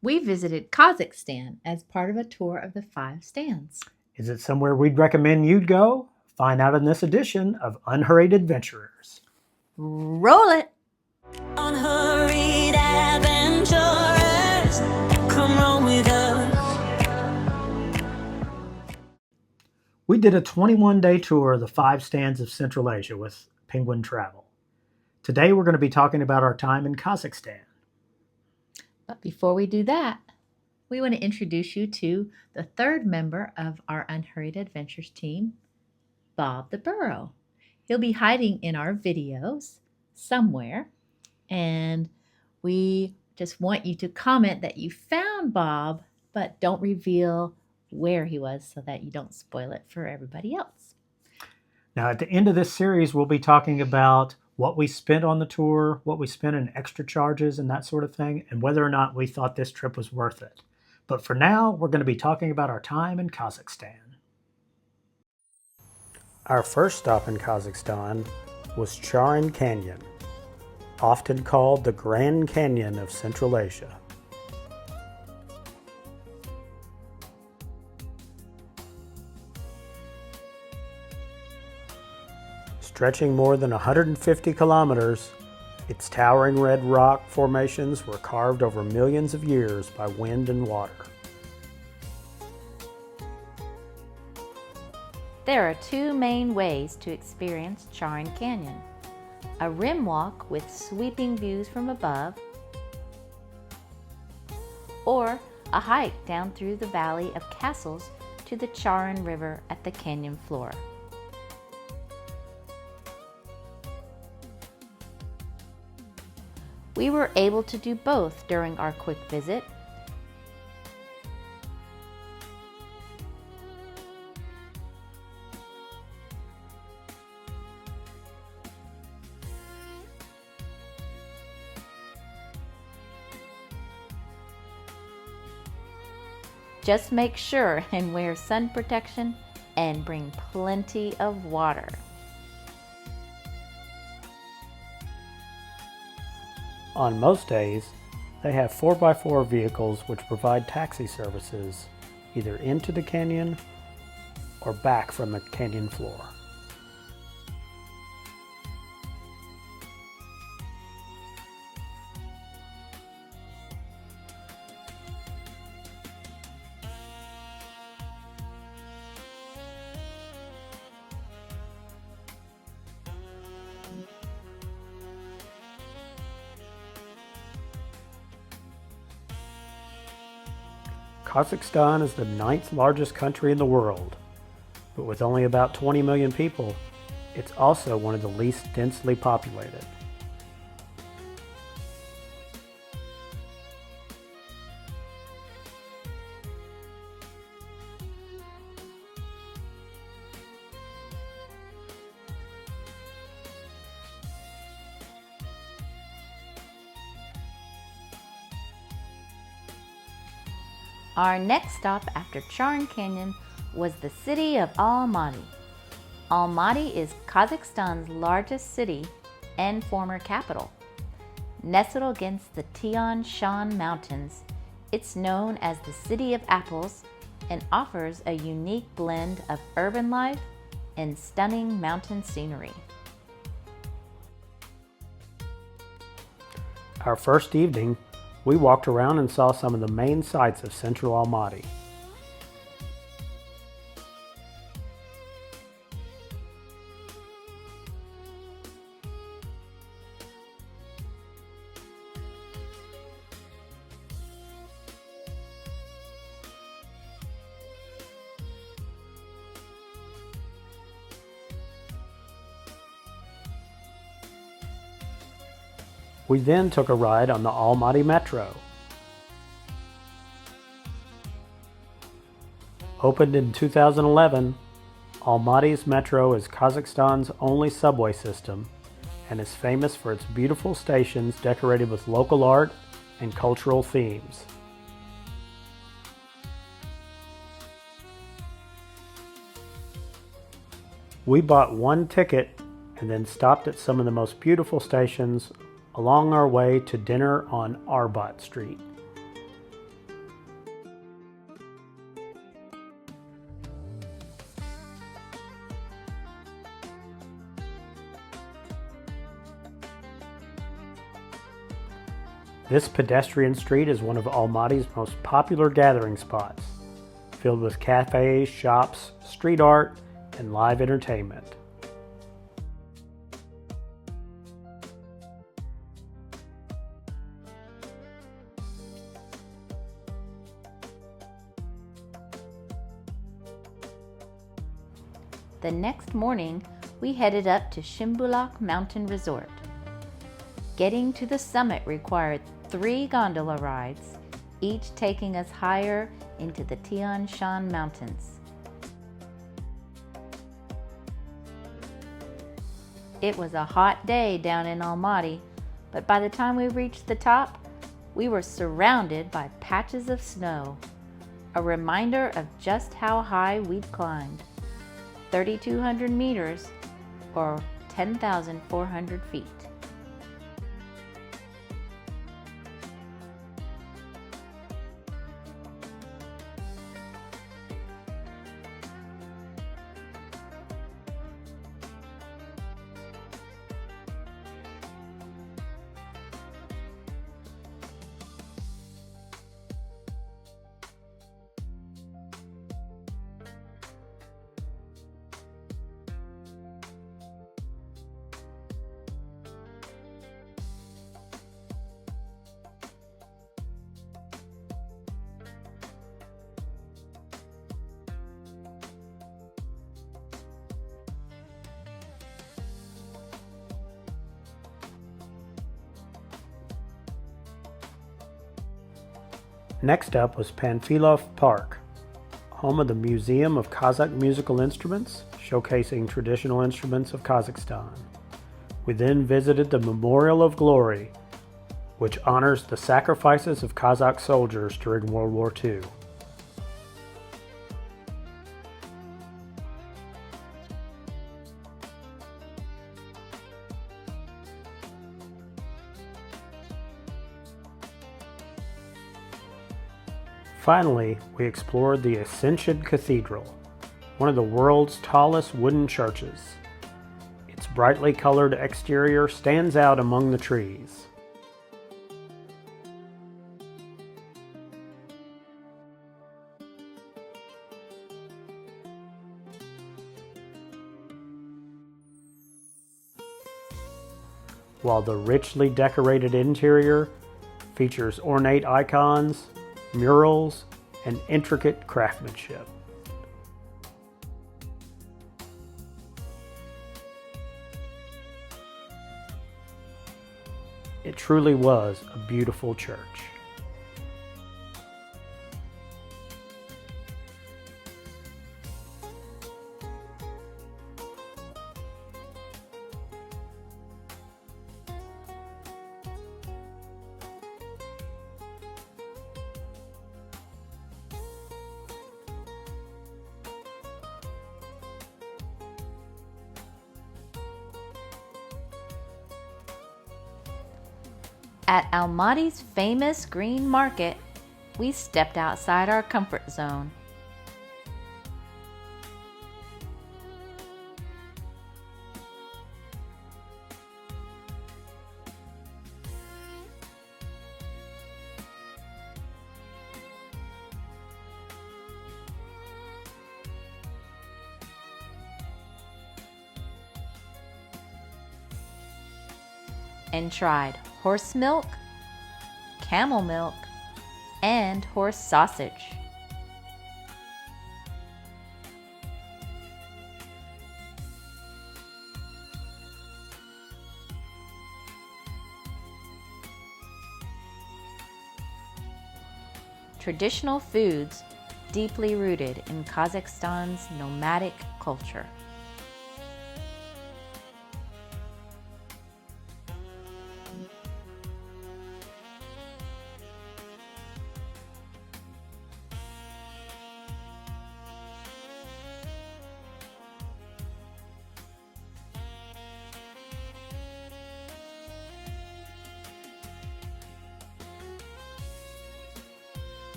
We visited Kazakhstan as part of a tour of the five stands. Is it somewhere we'd recommend you'd go? Find out in this edition of Unhurried Adventurers. Roll it! Unhurried adventurers, come roll with us. We did a 21-day tour of the five stands of Central Asia with Penguin Travel. Today we're going to be talking about our time in Kazakhstan. But before we do that, we want to introduce you to the third member of our Unhurried Adventures team, Bob the Burro. He'll be hiding in our videos somewhere, and we just want you to comment that you found Bob, but don't reveal where he was so that you don't spoil it for everybody else. Now, at the end of this series, we'll be talking about what we spent on the tour, what we spent in extra charges and that sort of thing, and whether or not we thought this trip was worth it. But for now, we're going to be talking about our time in Kazakhstan. Our first stop in Kazakhstan was Charyn Canyon, often called the Grand Canyon of Central Asia. Stretching more than 150 kilometers, its towering red rock formations were carved over millions of years by wind and water. There are two main ways to experience Charyn Canyon: a rim walk with sweeping views from above, or a hike down through the valley of castles to the Charyn River at the canyon floor. We were able to do both during our quick visit. Just make sure and wear sun protection and bring plenty of water. On most days, they have 4x4 vehicles which provide taxi services either into the canyon or back from the canyon floor. Kazakhstan is the 9th largest country in the world, but with only about 20 million people, it's also one of the least densely populated. Our next stop after Charyn Canyon was the city of Almaty. Almaty is Kazakhstan's largest city and former capital. Nestled against the Tian Shan Mountains, it's known as the City of Apples and offers a unique blend of urban life and stunning mountain scenery. Our first evening, we walked around and saw some of the main sights of central Almaty. We then took a ride on the Almaty Metro. Opened in 2011, Almaty's Metro is Kazakhstan's only subway system and is famous for its beautiful stations decorated with local art and cultural themes. We bought one ticket and then stopped at some of the most beautiful stations along our way to dinner on Arbat Street. This pedestrian street is one of Almaty's most popular gathering spots, filled with cafes, shops, street art, and live entertainment. The next morning, we headed up to Shymbulak Mountain Resort. Getting to the summit required 3 gondola rides, each taking us higher into the Tian Shan Mountains. It was a hot day down in Almaty, but by the time we reached the top, we were surrounded by patches of snow, a reminder of just how high we'd climbed. 3,200 meters, or 10,400 feet. Next up was Panfilov Park, home of the Museum of Kazakh Musical Instruments, showcasing traditional instruments of Kazakhstan. We then visited the Memorial of Glory, which honors the sacrifices of Kazakh soldiers during World War II. Finally, we explored the Ascension Cathedral, one of the world's tallest wooden churches. Its brightly colored exterior stands out among the trees. While the richly decorated interior features ornate icons, murals, and intricate craftsmanship. It truly was a beautiful church. At Almaty's famous green market, we stepped outside our comfort zone. And tried horse milk, camel milk, and horse sausage. Traditional foods deeply rooted in Kazakhstan's nomadic culture.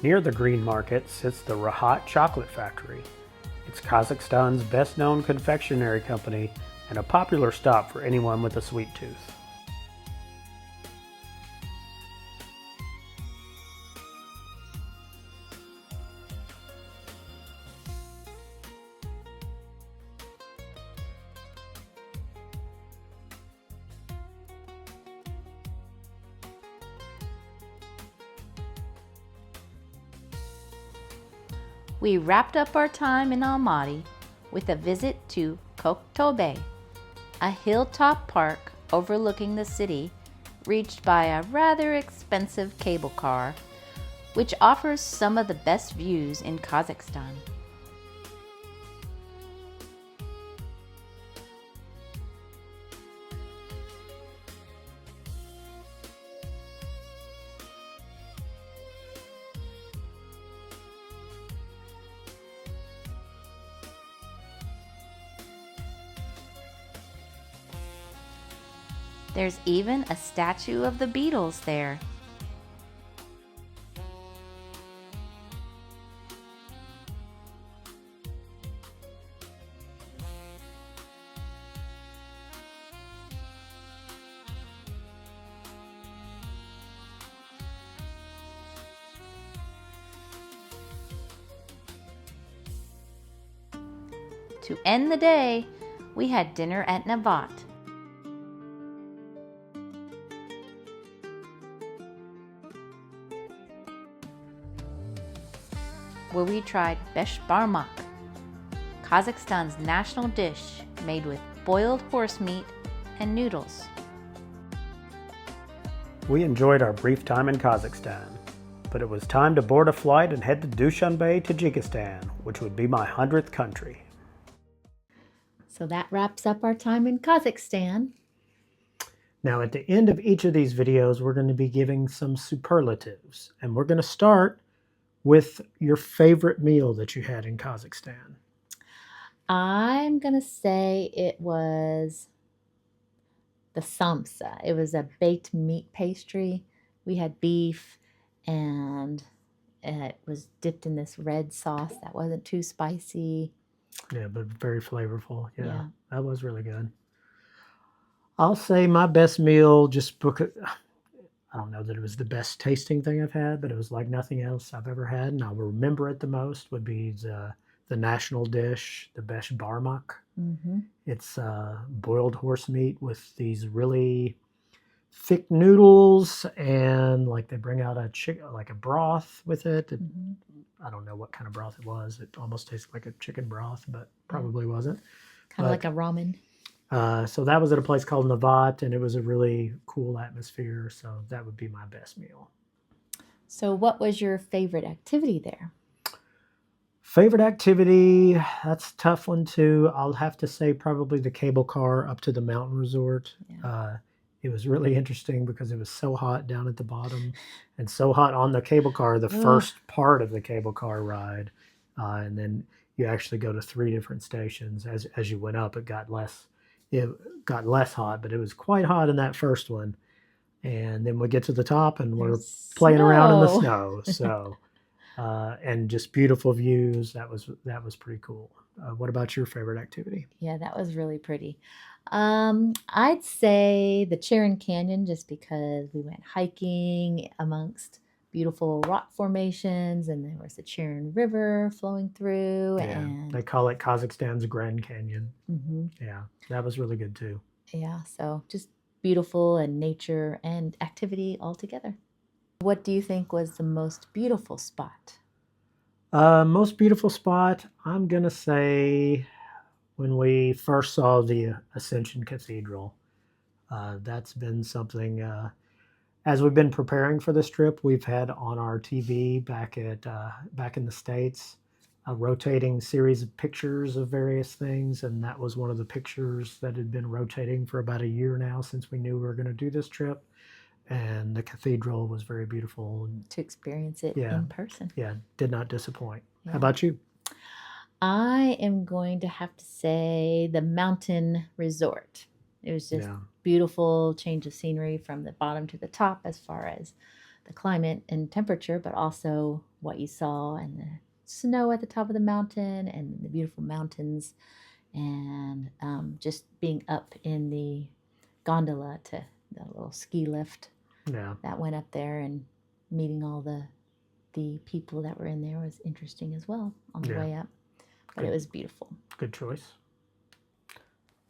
Near the green market sits the Rahat Chocolate Factory. It's Kazakhstan's best-known confectionery company and a popular stop for anyone with a sweet tooth. We wrapped up our time in Almaty with a visit to Kok Tobe, a hilltop park overlooking the city, reached by a rather expensive cable car, which offers some of the best views in Kazakhstan. There's even a statue of the Beatles there. To end the day, we had dinner at Navat. Where we tried beshbarmak, Kazakhstan's national dish made with boiled horse meat and noodles. We enjoyed our brief time in Kazakhstan, but it was time to board a flight and head to Dushanbe, Tajikistan, which would be my 100th country. So that wraps up our time in Kazakhstan. Now at the end of each of these videos, we're going to be giving some superlatives, and we're going to start with your favorite meal that you had in Kazakhstan. I'm going to say it was the samsa. It was a baked meat pastry. We had beef and it was dipped in this red sauce that wasn't too spicy. Yeah, but very flavorful. Yeah. That was really good. I'll say my best meal, just because I don't know that it was the best tasting thing I've had, but it was like nothing else I've ever had, and I will remember it the most, would be the national dish, the beshbarmak. Mm-hmm. It's boiled horse meat with these really thick noodles, and like they bring out like a broth with it. Mm-hmm. I don't know what kind of broth it was. It almost tasted like a chicken broth, but probably wasn't. Kind of like a ramen. So that was at a place called Navat, and it was a really cool atmosphere. So that would be my best meal. So what was your favorite activity there? Favorite activity, that's a tough one too. I'll have to say probably the cable car up to the mountain resort. Yeah. It was really interesting because it was so hot down at the bottom and so hot on the cable car, the first part of the cable car ride. And then you actually go to 3 different stations. As you went up, it got less hot, but it was quite hot in that first one. And then we get to the top and we're playing around in the snow. So, and just beautiful views. That was pretty cool. What about your favorite activity? Yeah, that was really pretty. I'd say the Charyn Canyon, just because we went hiking amongst beautiful rock formations, and there was the Charyn River flowing through. Yeah, and they call it Kazakhstan's Grand Canyon. Mm-hmm. Yeah, that was really good too. Yeah, so just beautiful and nature and activity all together. What do you think was the most beautiful spot? Most beautiful spot, I'm going to say when we first saw the Ascension Cathedral. That's been something, as we've been preparing for this trip, we've had on our TV back in the States, a rotating series of pictures of various things, and that was one of the pictures that had been rotating for about a year now since we knew we were going to do this trip. And the cathedral was very beautiful. To experience it in person. Yeah, did not disappoint. Yeah. How about you? I am going to have to say the mountain resort. It was just beautiful change of scenery from the bottom to the top as far as the climate and temperature, but also what you saw and the snow at the top of the mountain and the beautiful mountains and just being up in the gondola to the little ski lift Yeah. that went up there, and meeting all the people that were in there was interesting as well on the Yeah. way up. But Good. it was beautiful. Good choice.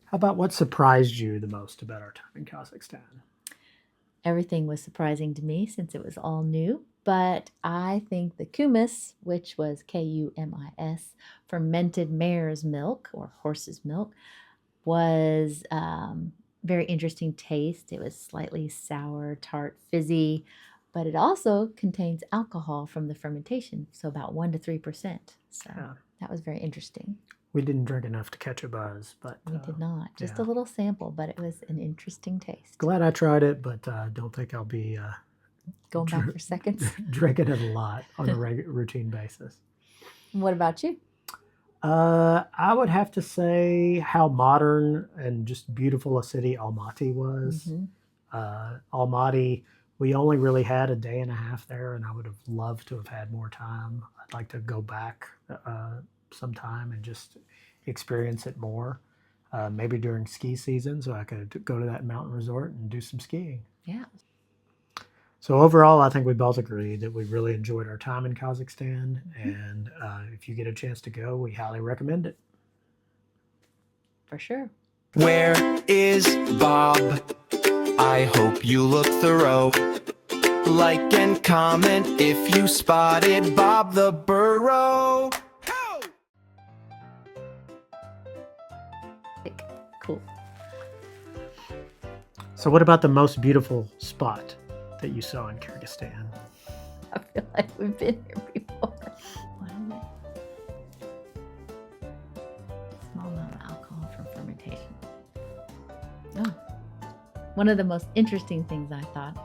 How about what surprised you the most about our time in Kazakhstan? Everything was surprising to me since it was all new, but I think the kumis, which was Kumis, fermented mare's milk or horse's milk, was very interesting taste. It was slightly sour, tart, fizzy, but it also contains alcohol from the fermentation, so about 1 to 3%. So Yeah. that was very interesting. We didn't drink enough to catch a buzz, but We did not. Just yeah. a little sample, but it was an interesting taste. Glad I tried it, but don't think I'll be Going back for seconds. drinking it a lot on a routine basis. What about you? I would have to say how modern and just beautiful a city Almaty was. Mhm. Almaty, we only really had a day and a half there, and I would have loved to have had more time. I'd like to go back sometime and just experience it more. Maybe during ski season, so I could go to that mountain resort and do some skiing. Yeah. So overall, I think we both agreed that we really enjoyed our time in Kazakhstan, and if you get a chance to go, we highly recommend it. For sure. Where is Bob? I hope you look thorough. Like and comment if you spotted Bob the burro. Cool. So what about the most beautiful spot that you saw in Kyrgyzstan? I feel like we've been here before. What is it? Small amount of alcohol from fermentation. Oh. One of the most interesting things I thought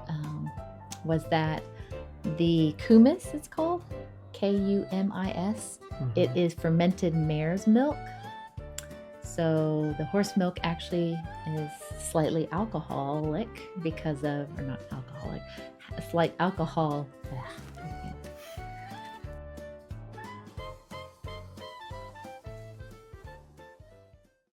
was that the kumis, it's called, Kumis, it is fermented mare's milk. So the horse milk actually is slightly alcoholic because of, or not alcoholic, a slight alcohol,